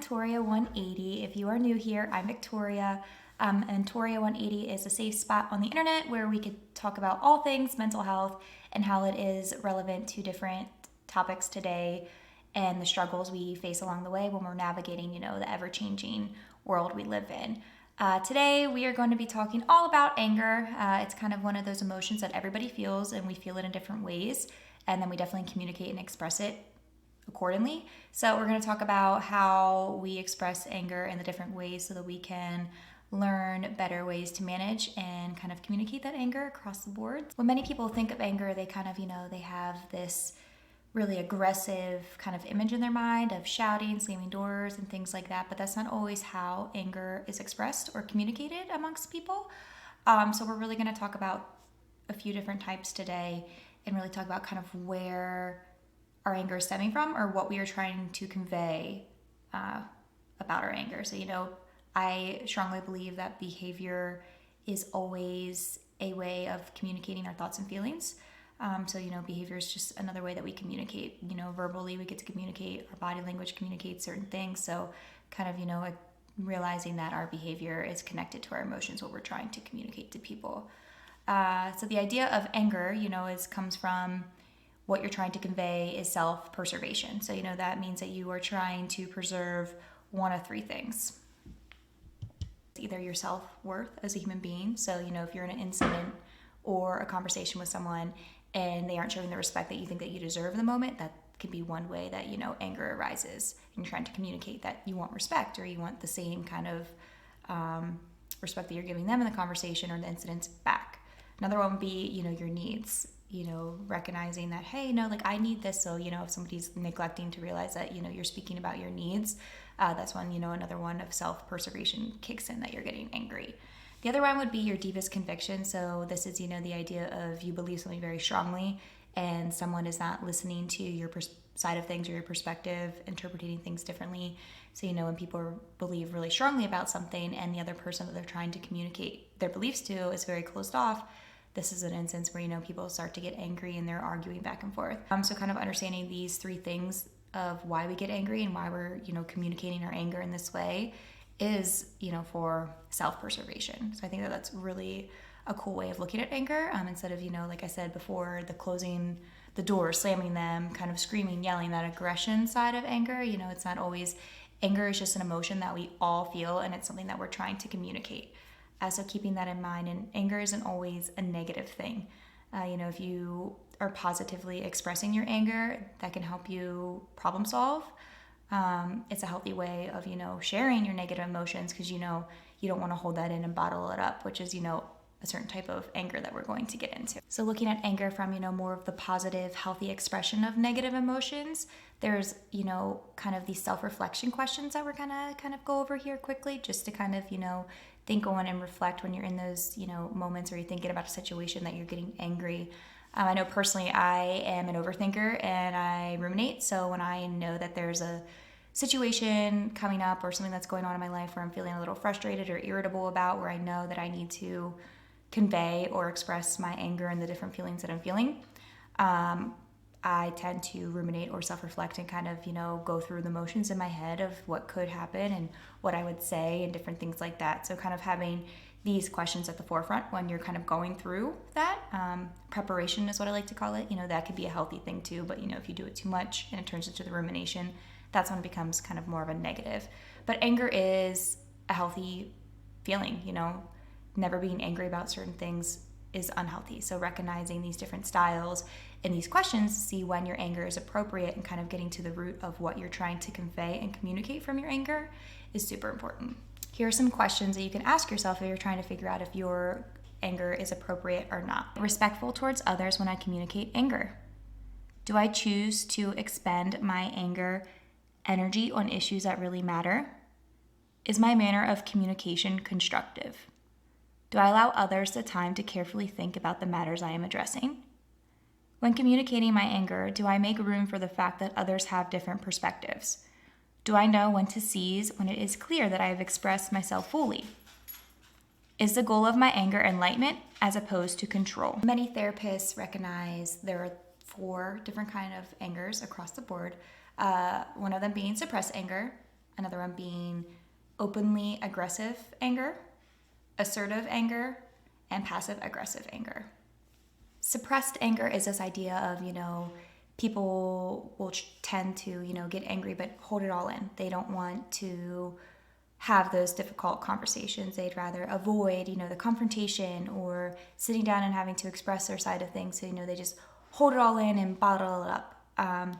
Toria 180. If you are new here, I'm Victoria, and Toria 180 is a safe spot on the internet where we could talk about all things mental health and how it is relevant to different topics today and the struggles we face along the way when we're navigating, the ever-changing world we live in. Today, we are going to be talking all about anger. It's kind of one of those emotions that everybody feels, and we feel it in different ways, and then we definitely communicate and express it accordingly. So we're going to talk about how we express anger in the different ways so that we can learn better ways to manage and kind of communicate that anger across the board. When many people think of anger, they kind of, they have this really aggressive kind of image in their mind of shouting, slamming doors, and things like that, but that's not always how anger is expressed or communicated amongst people. So we're really going to talk about a few different types today and really talk about kind of where our anger is stemming from or what we are trying to convey about our anger. So, I strongly believe that behavior is always a way of communicating our thoughts and feelings. So, behavior is just another way that we communicate. Verbally, we get to communicate. Our body language communicates certain things. So, kind of, realizing that our behavior is connected to our emotions, what we're trying to communicate to people. So, the idea of anger, comes from what you're trying to convey is self-preservation. So, that means that you are trying to preserve one of three things. Either your self-worth as a human being. So, if you're in an incident or a conversation with someone and they aren't showing the respect that you think that you deserve in the moment, that can be one way that, anger arises. And you're trying to communicate that you want respect or you want the same kind of respect that you're giving them in the conversation or the incident back. Another one would be, your needs. Recognizing that, hey, I need this. So, if somebody's neglecting to realize that, you're speaking about your needs, that's when, another one of self-preservation kicks in, that you're getting angry. The other one would be your deepest conviction. So this is, the idea of you believe something very strongly and someone is not listening to your side of things or your perspective, interpreting things differently. So, when people believe really strongly about something and the other person that they're trying to communicate their beliefs to is very closed off, this is an instance where, people start to get angry and they're arguing back and forth. So kind of understanding these three things of why we get angry and why we're, communicating our anger in this way is, for self-preservation. So I think that that's really a cool way of looking at anger, instead of, like I said before, the closing the door, slamming them, kind of screaming, yelling, that aggression side of anger. It's not always, anger is just an emotion that we all feel and it's something that we're trying to communicate. So keeping that in mind, and anger isn't always a negative thing. If you are positively expressing your anger, that can help you problem solve. It's a healthy way of, sharing your negative emotions because, you don't want to hold that in and bottle it up, which is, a certain type of anger that we're going to get into. So looking at anger from, more of the positive, healthy expression of negative emotions, there's, kind of these self-reflection questions that we're gonna kind of go over here quickly just to kind of, think on and reflect when you're in those, moments or you're thinking about a situation that you're getting angry. I know personally I am an overthinker and I ruminate. So when I know that there's a situation coming up or something that's going on in my life where I'm feeling a little frustrated or irritable about, where I know that I need to convey or express my anger and the different feelings that I'm feeling, I tend to ruminate or self-reflect and kind of, go through the motions in my head of what could happen and what I would say and different things like that. So kind of having these questions at the forefront when you're kind of going through that. Preparation is what I like to call it. That could be a healthy thing too, but, if you do it too much and it turns into the rumination, that's when it becomes kind of more of a negative. But anger is a healthy feeling, never being angry about certain things is unhealthy. So recognizing these different styles and these questions, see when your anger is appropriate and kind of getting to the root of what you're trying to convey and communicate from your anger is super important. Here are some questions that you can ask yourself if you're trying to figure out if your anger is appropriate or not. Respectful towards others when I communicate anger. Do I choose to expend my anger energy on issues that really matter? Is my manner of communication constructive? Do I allow others the time to carefully think about the matters I am addressing? When communicating my anger, do I make room for the fact that others have different perspectives? Do I know when to seize when it is clear that I have expressed myself fully? Is the goal of my anger enlightenment as opposed to control? Many therapists recognize there are 4 different kinds of angers across the board. One of them being suppressed anger, Another one being openly aggressive anger, assertive anger, and passive aggressive anger. Suppressed anger is this idea of, people will tend to, get angry but hold it all in. They don't want to have those difficult conversations. They'd rather avoid, the confrontation or sitting down and having to express their side of things. So, they just hold it all in and bottle it up.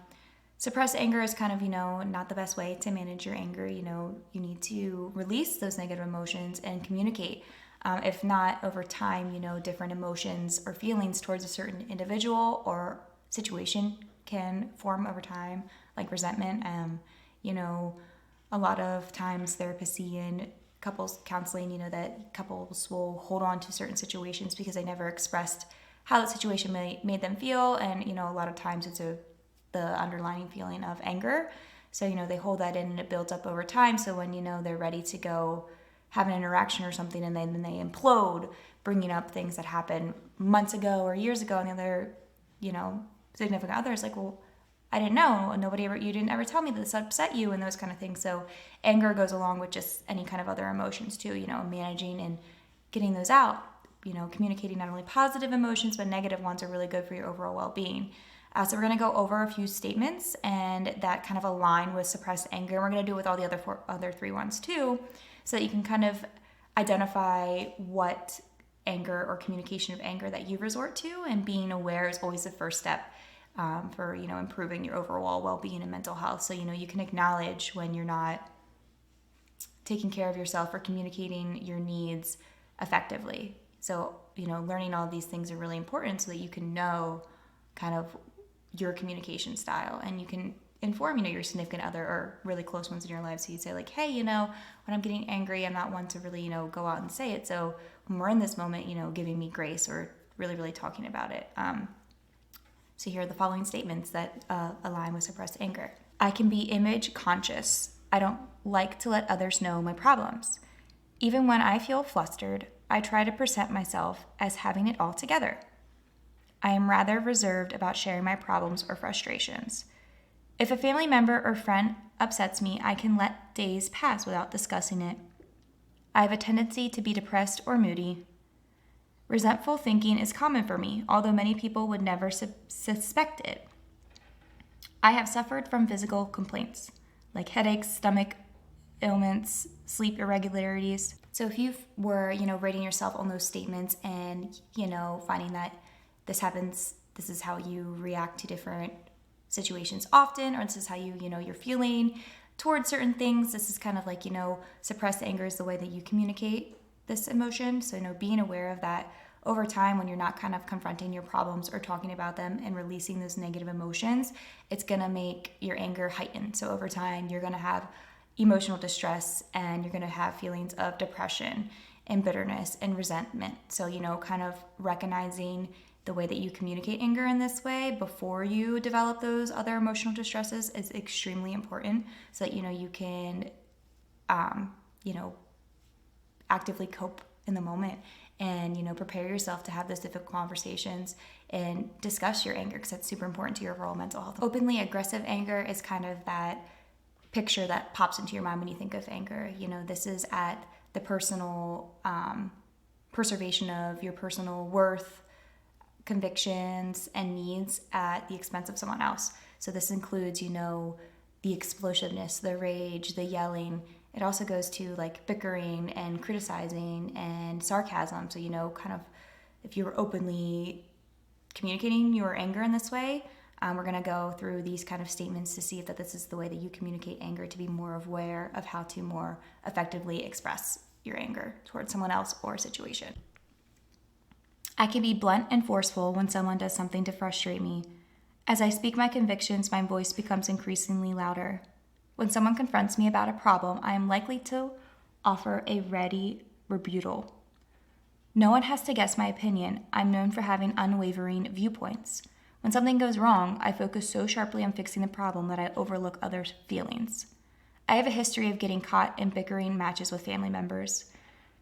Suppressed anger is kind of, not the best way to manage your anger. You need to release those negative emotions and communicate. If not, over time, different emotions or feelings towards a certain individual or situation can form over time, like resentment. A lot of times therapists see in couples counseling, that couples will hold on to certain situations because they never expressed how the situation made them feel. And, a lot of times it's the underlying feeling of anger. So, they hold that in and it builds up over time. So when, they're ready to go have an interaction or something and then they implode, bringing up things that happened months ago or years ago, and the other, significant other is like, well, I didn't know. You didn't ever tell me that this upset you, and those kind of things. So anger goes along with just any kind of other emotions too, managing and getting those out, communicating not only positive emotions, but negative ones are really good for your overall well-being. So we're going to go over a few statements and that kind of align with suppressed anger. And we're going to do it with all the other three ones too, so that you can kind of identify what anger or communication of anger that you resort to, and being aware is always the first step for improving your overall well-being and mental health. So you can acknowledge when you're not taking care of yourself or communicating your needs effectively. So learning all of these things are really important so that you can know kind of your communication style, and you can inform your significant other or really close ones in your life. So you'd say like, hey, when I'm getting angry, I'm not one to really go out and say it. So when we're in this moment, giving me grace or really, really talking about it. So here are the following statements that align with suppressed anger. I can be image conscious. I don't like to let others know my problems. Even when I feel flustered, I try to present myself as having it all together. I am rather reserved about sharing my problems or frustrations. If a family member or friend upsets me, I can let days pass without discussing it. I have a tendency to be depressed or moody. Resentful thinking is common for me, although many people would never suspect it. I have suffered from physical complaints, like headaches, stomach ailments, sleep irregularities. So if you were, rating yourself on those statements and, finding that this happens, this is how you react to different situations often, or this is how you're feeling towards certain things. This is kind of like, suppressed anger is the way that you communicate this emotion. So, being aware of that over time, when you're not kind of confronting your problems or talking about them and releasing those negative emotions, it's going to make your anger heighten. So over time, you're going to have emotional distress and you're going to have feelings of depression and bitterness and resentment. So, kind of recognizing the way that you communicate anger in this way before you develop those other emotional distresses is extremely important, so that you can actively cope in the moment and prepare yourself to have those difficult conversations and discuss your anger, because that's super important to your overall mental health. Openly aggressive anger is kind of that picture that pops into your mind when you think of anger. This is at the personal preservation of your personal worth, convictions, and needs at the expense of someone else. So this includes, the explosiveness, the rage, the yelling. It also goes to like bickering and criticizing and sarcasm. So, kind of if you were openly communicating your anger in this way, we're going to go through these kind of statements to see if this is the way that you communicate anger, to be more aware of how to more effectively express your anger towards someone else or situation. I can be blunt and forceful when someone does something to frustrate me. As I speak my convictions, my voice becomes increasingly louder. When someone confronts me about a problem, I am likely to offer a ready rebuttal. No one has to guess my opinion. I'm known for having unwavering viewpoints. When something goes wrong, I focus so sharply on fixing the problem that I overlook others' feelings. I have a history of getting caught in bickering matches with family members.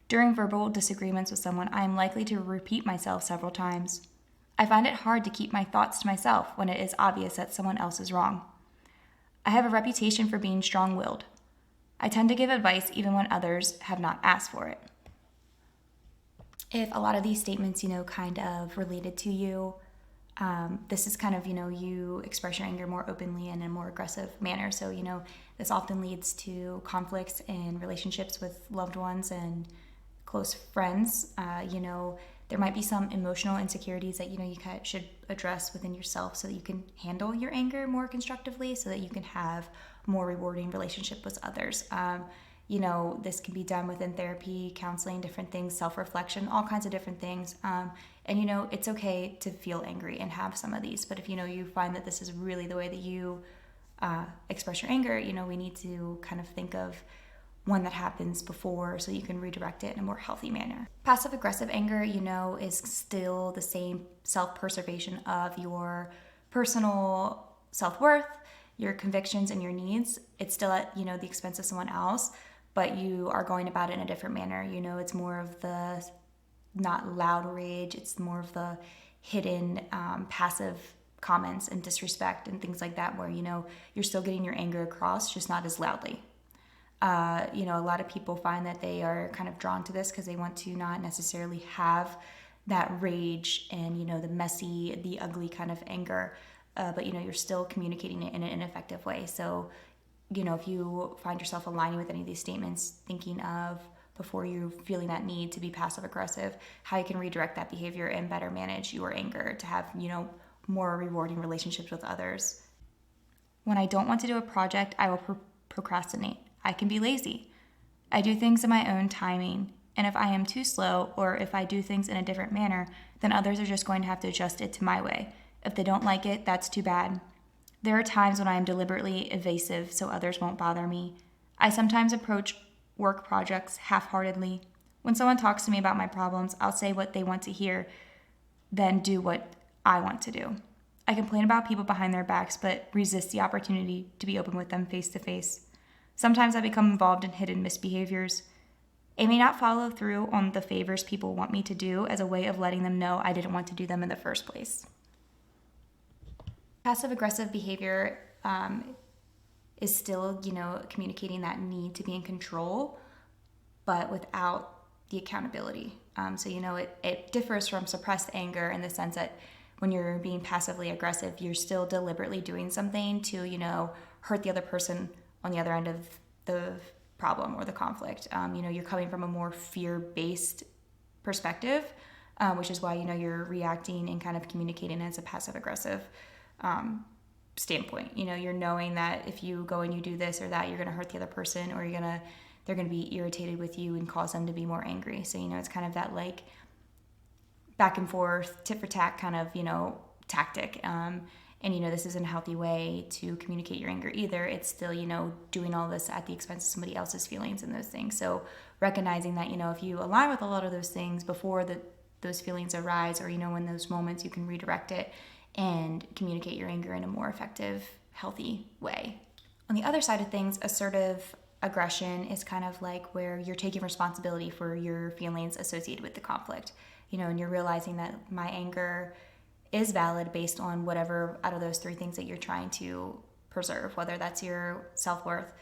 During verbal disagreements with someone, I am likely to repeat myself several times. I find it hard to keep my thoughts to myself when it is obvious that someone else is wrong. I have a reputation for being strong-willed. I tend to give advice even when others have not asked for it. If a lot of these statements, kind of related to you, this is kind of, you express your anger more openly and in a more aggressive manner. So, this often leads to conflicts in relationships with loved ones and close friends. There might be some emotional insecurities that, you kind of should address within yourself so that you can handle your anger more constructively, so that you can have more rewarding relationship with others. This can be done within therapy, counseling, different things, self-reflection, all kinds of different things. And it's okay to feel angry and have some of these. But if, you find that this is really the way that you express your anger, we need to kind of think of one that happens before so you can redirect it in a more healthy manner. Passive aggressive anger, is still the same self-preservation of your personal self-worth, your convictions and your needs. It's still at, the expense of someone else, but you are going about it in a different manner. It's more of the not loud rage. It's more of the hidden passive comments and disrespect and things like that, where, you're still getting your anger across, just not as loudly. A lot of people find that they are kind of drawn to this because they want to not necessarily have that rage and, the messy, the ugly kind of anger, but, you're still communicating it in an ineffective way. So, if you find yourself aligning with any of these statements, thinking of, before you feeling that need to be passive aggressive, how you can redirect that behavior and better manage your anger to have, more rewarding relationships with others. When I don't want to do a project, I will procrastinate. I can be lazy. I do things in my own timing, and if I am too slow or if I do things in a different manner, then others are just going to have to adjust it to my way. If they don't like it, that's too bad. There are times when I am deliberately evasive so others won't bother me. I sometimes approach work projects half-heartedly. When someone talks to me about my problems, I'll say what they want to hear, then do what I want to do. I complain about people behind their backs, but resist the opportunity to be open with them face to face. Sometimes I become involved in hidden misbehaviors. I may not follow through on the favors people want me to do as a way of letting them know I didn't want to do them in the first place. Passive-aggressive behavior is still, communicating that need to be in control, but without the accountability. It differs from suppressed anger in the sense that when you're being passively aggressive, you're still deliberately doing something to, hurt the other person on the other end of the problem or the conflict. You're coming from a more fear-based perspective, which is why, you're reacting and kind of communicating as a passive-aggressive standpoint. You're knowing that if you go and you do this or that, you're going to hurt the other person, or they're going to be irritated with you and cause them to be more angry. So, it's kind of that like back and forth, tit for tat kind of, tactic. And, this isn't a healthy way to communicate your anger either. It's still, doing all this at the expense of somebody else's feelings and those things. So recognizing that, if you align with a lot of those things before those feelings arise, or, in those moments, you can redirect it and communicate your anger in a more effective, healthy way. On the other side of things, assertive aggression is kind of like where you're taking responsibility for your feelings associated with the conflict, and you're realizing that my anger is valid based on whatever out of those three things that you're trying to preserve, whether that's your self-worth,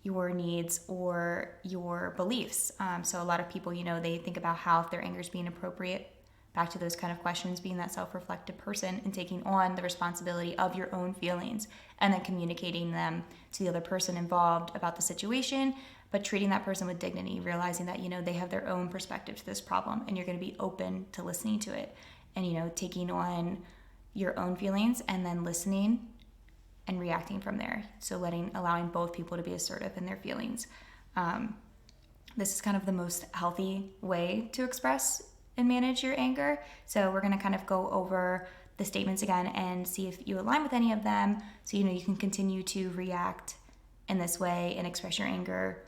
your needs, or your beliefs. So a lot of people, they think about how if their anger is being appropriate, back to those kind of questions, being that self-reflective person and taking on the responsibility of your own feelings and then communicating them to the other person involved about the situation, but treating that person with dignity, realizing that, they have their own perspective to this problem and you're going to be open to listening to it. And, taking on your own feelings and then listening and reacting from there. So allowing both people to be assertive in their feelings. This is kind of the most healthy way to express and manage your anger. So we're going to kind of go over the statements again and see if you align with any of them. So, you can continue to react in this way and express your anger.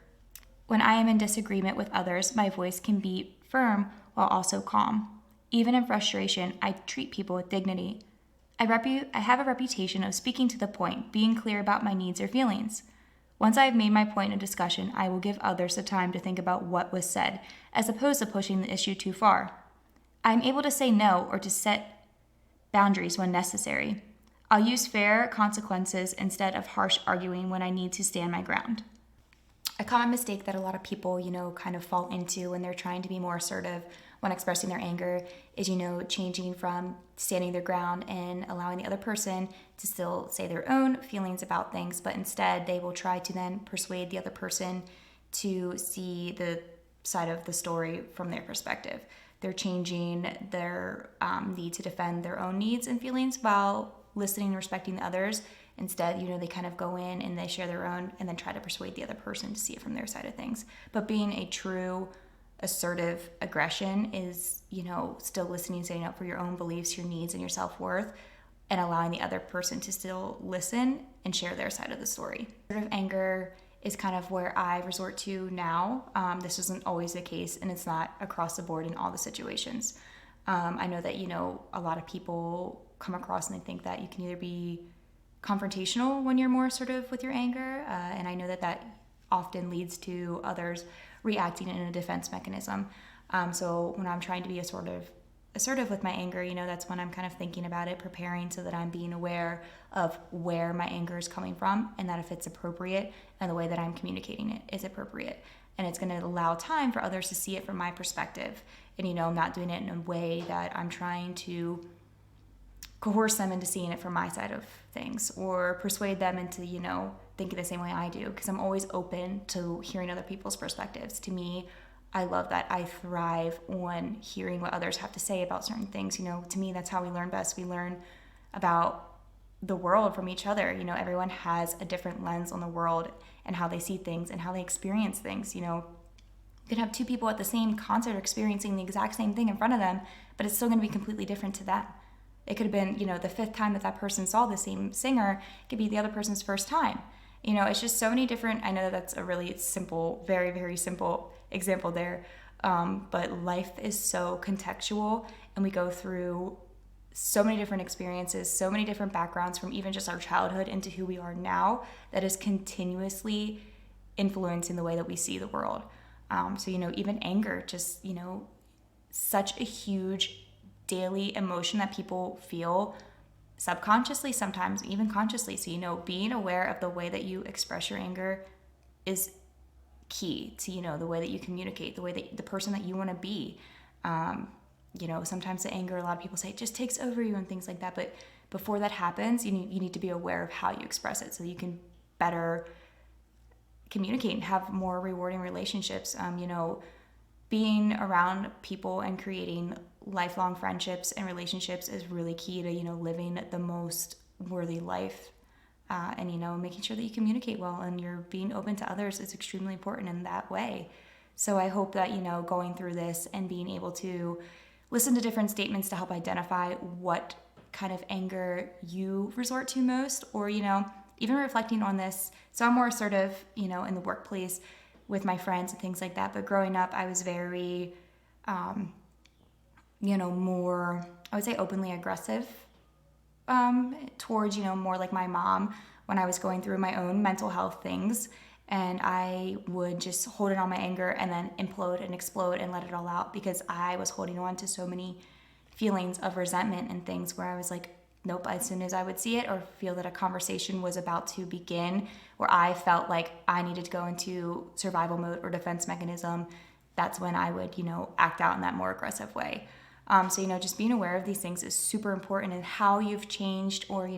When I am in disagreement with others, my voice can be firm while also calm. Even in frustration, I treat people with dignity. I have a reputation of speaking to the point, being clear about my needs or feelings. Once I have made my point in discussion, I will give others the time to think about what was said, as opposed to pushing the issue too far. I am able to say no or to set boundaries when necessary. I'll use fair consequences instead of harsh arguing when I need to stand my ground. A common mistake that a lot of people, kind of fall into when they're trying to be more assertive when expressing their anger is, changing from standing their ground and allowing the other person to still say their own feelings about things, but instead they will try to then persuade the other person to see the side of the story from their perspective. They're changing their need to defend their own needs and feelings while listening and respecting the others. Instead, they kind of go in and they share their own and then try to persuade the other person to see it from their side of things. But being a true assertive aggression is, still listening, standing up for your own beliefs, your needs, and your self-worth, and allowing the other person to still listen and share their side of the story. Assertive anger is kind of where I resort to now. This isn't always the case, and it's not across the board in all the situations. I know that, a lot of people come across and they think that you can either be confrontational when you're more assertive with your anger, and I know that often leads to others reacting in a defense mechanism. So when I'm trying to be assertive with my anger, that's when I'm kind of thinking about it, preparing so that I'm being aware of where my anger is coming from and that if it's appropriate and the way that I'm communicating it is appropriate. And it's going to allow time for others to see it from my perspective. And, I'm not doing it in a way that I'm trying to coerce them into seeing it from my side of things or persuade them into, thinking the same way I do, because I'm always open to hearing other people's perspectives. To me, I love that. I thrive on hearing what others have to say about certain things. To me, that's how we learn best. We learn about the world from each other. Everyone has a different lens on the world and how they see things and how they experience things. You could have two people at the same concert experiencing the exact same thing in front of them, but it's still going to be completely different to them. It could have been, the fifth time that person saw the same singer. It could be the other person's first time. It's just so many different, I know that's a really simple, very, very simple example there. But life is so contextual and we go through so many different experiences, so many different backgrounds from even just our childhood into who we are now that is continuously influencing the way that we see the world. So, even anger, just, such a huge daily emotion that people feel subconsciously, sometimes even consciously. So, being aware of the way that you express your anger is key to, the way that you communicate, the way that the person that you want to be. Sometimes the anger, a lot of people say it just takes over you and things like that. But before that happens, you need to be aware of how you express it so you can better communicate and have more rewarding relationships. Being around people and creating lifelong friendships and relationships is really key to, living the most worthy life. And, making sure that you communicate well and you're being open to others is extremely important in that way. So I hope that, going through this and being able to listen to different statements to help identify what kind of anger you resort to most, or, even reflecting on this. So I'm more assertive, in the workplace with my friends and things like that. But growing up, I was very, more, I would say openly aggressive towards, more like my mom when I was going through my own mental health things. And I would just hold in all my anger and then implode and explode and let it all out because I was holding on to so many feelings of resentment and things where I was like, nope, as soon as I would see it or feel that a conversation was about to begin where I felt like I needed to go into survival mode or defense mechanism, that's when I would, act out in that more aggressive way. So, just being aware of these things is super important and how you've changed or,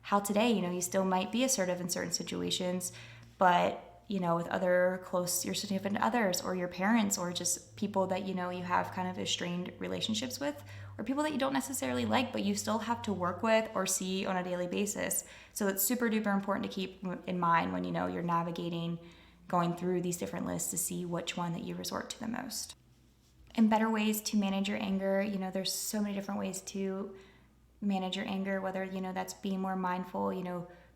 how today, you still might be assertive in certain situations, but, with other close, your significant others or your parents or just people that, you have kind of strained relationships with or people that you don't necessarily like, but you still have to work with or see on a daily basis. So it's super duper important to keep in mind when, you're navigating, going through these different lists to see which one that you resort to the most. And better ways to manage your anger, there's so many different ways to manage your anger, whether, that's being more mindful,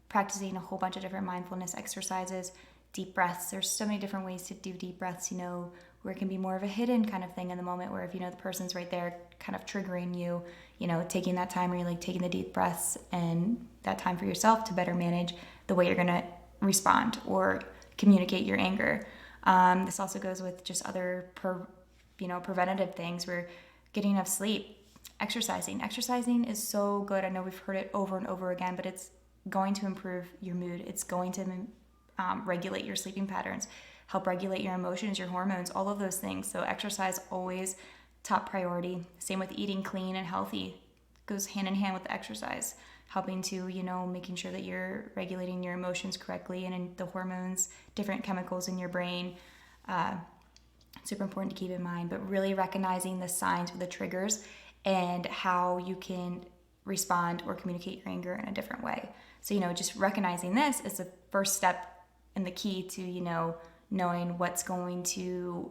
practicing a whole bunch of different mindfulness exercises, deep breaths. There's so many different ways to do deep breaths, where it can be more of a hidden kind of thing in the moment where if, the person's right there kind of triggering you, taking that time where you're like taking the deep breaths and that time for yourself to better manage the way you're going to respond or communicate your anger. This also goes with just other preventative things. We're getting enough sleep, exercising. Exercising is so good. I know we've heard it over and over again, but it's going to improve your mood. It's going to regulate your sleeping patterns. help regulate your emotions, your hormones, all of those things. So exercise always top priority. Same with eating clean and healthy. Goes hand in hand with the exercise, helping to, making sure that you're regulating your emotions correctly and in the hormones, different chemicals in your brain. Super important to keep in mind, but really recognizing the signs or the triggers and how you can respond or communicate your anger in a different way. So, just recognizing this is the first step and the key to, knowing what's going to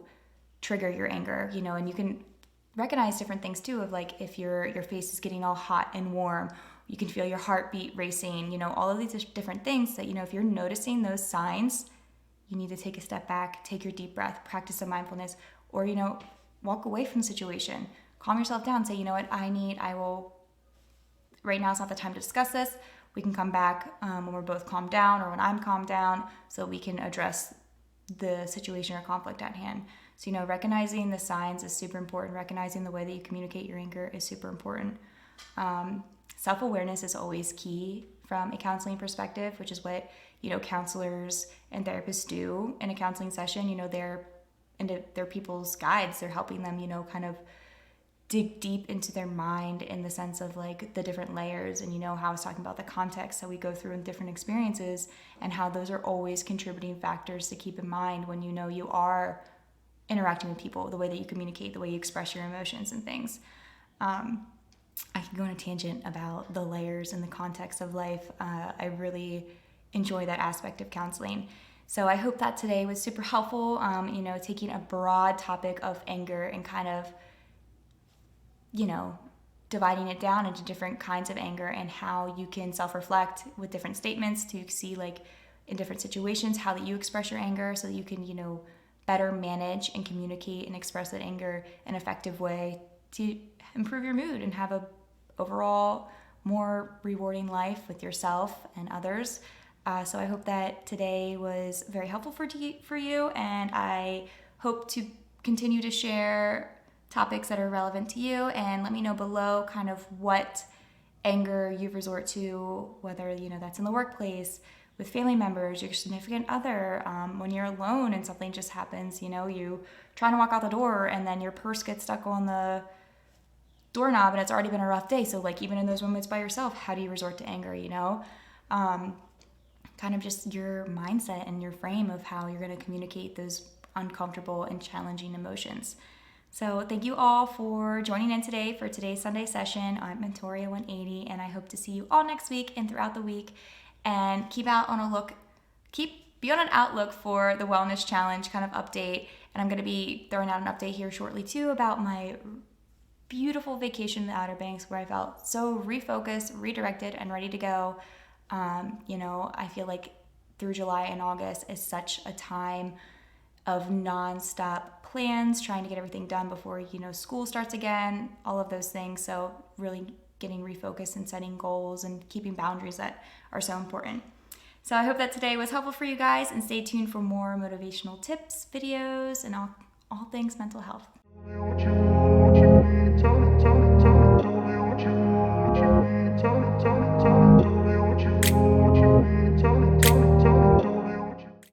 trigger your anger, and you can recognize different things too, of like if your face is getting all hot and warm, you can feel your heartbeat racing, all of these different things that, if you're noticing those signs, you need to take a step back, take your deep breath, practice some mindfulness, or, walk away from the situation, calm yourself down, say, right now is not the time to discuss this. We can come back when we're both calmed down or when I'm calmed down so we can address the situation or conflict at hand. So, recognizing the signs is super important. Recognizing the way that you communicate your anger is super important. Self-awareness is always key from a counseling perspective, which is what, counselors and therapists do in a counseling session. They're people's guides. They're helping them, kind of dig deep into their mind in the sense of like the different layers and how I was talking about the context that we go through in different experiences and how those are always contributing factors to keep in mind when you are interacting with people, the way that you communicate, the way you express your emotions and things. I can go on a tangent about the layers and the context of life. I really enjoy that aspect of counseling. So I hope that today was super helpful, taking a broad topic of anger and kind of dividing it down into different kinds of anger and how you can self-reflect with different statements to see like in different situations how that you express your anger so that you can, better manage and communicate and express that anger in an effective way to improve your mood and have a overall more rewarding life with yourself and others. So I hope that today was very helpful for you, and I hope to continue to share topics that are relevant to you, and let me know below kind of what anger you resort to, whether that's in the workplace, with family members, your significant other, when you're alone and something just happens, you trying to walk out the door and then your purse gets stuck on the doorknob and it's already been a rough day. So like even in those moments by yourself, how do you resort to anger, kind of just your mindset and your frame of how you're going to communicate those uncomfortable and challenging emotions. So thank you all for joining in today for today's Sunday session. I'm Mentoria 180, and I hope to see you all next week and throughout the week. And be on an outlook for the wellness challenge kind of update. And I'm going to be throwing out an update here shortly too about my beautiful vacation in the Outer Banks where I felt so refocused, redirected, and ready to go. I feel like through July and August is such a time of nonstop plans, trying to get everything done before, school starts again, all of those things. So really getting refocused and setting goals and keeping boundaries that are so important. So I hope that today was helpful for you guys, and stay tuned for more motivational tips, videos, and all things mental health.